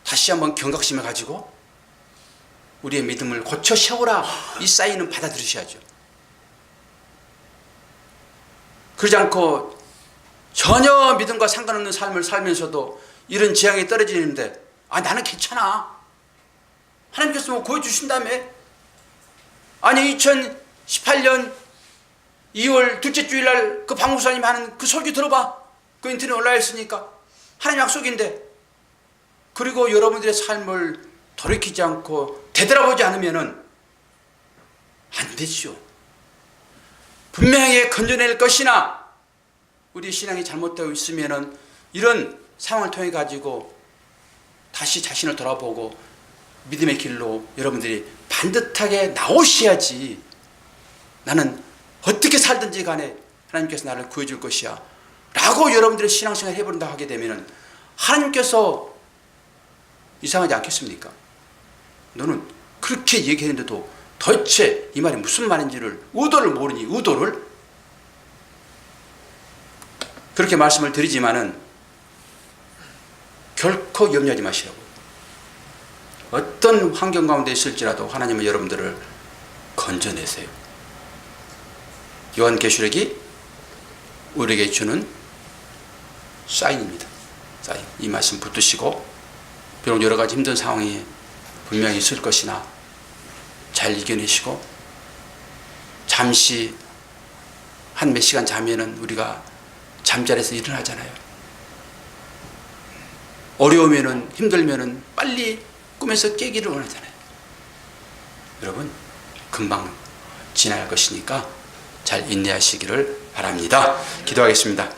다시 한번 경각심을 가지고 우리의 믿음을 고쳐 세우라. 이 사인은 받아들이셔야죠. 그러지 않고 전혀 믿음과 상관없는 삶을 살면서도 이런 재앙이 떨어지는데 나는 괜찮아. 하나님께서 뭐 구해주신다며. 아니 2018년 2월 둘째 주일날 그 박목사님 하는 그 설교 들어봐. 그 인터넷에 올라와 있으니까. 하나님 약속인데. 그리고 여러분들의 삶을 돌이키지 않고 되돌아보지 않으면은 안 되죠. 분명히 건져낼 것이나 우리 신앙이 잘못되어 있으면은 이런 상황을 통해 가지고 다시 자신을 돌아보고 믿음의 길로 여러분들이 반듯하게 나오셔야지. 나는 어떻게 살든지 간에 하나님께서 나를 구해줄 것이야 라고 여러분들의 신앙생활을 해버린다 하게 되면 하나님께서 이상하지 않겠습니까? 너는 그렇게 얘기했는데도 도대체 이 말이 무슨 말인지를 의도를 모르니 의도를 그렇게 말씀을 드리지만은 결코 염려하지 마시라고. 어떤 환경 가운데 있을지라도 하나님은 여러분들을 건져내세요. 요한계시록이 우리에게 주는 사인입니다. 사인. 이 말씀 붙드시고 비록 여러 가지 힘든 상황이 분명히 있을 것이나 잘 이겨내시고 잠시 한 몇 시간 자면은 우리가 잠자리에서 일어나잖아요. 어려우면은 힘들면은 빨리 꿈에서 깨기를 원하잖아요. 여러분 금방 지날 것이니까 잘 인내하시기를 바랍니다. 기도하겠습니다.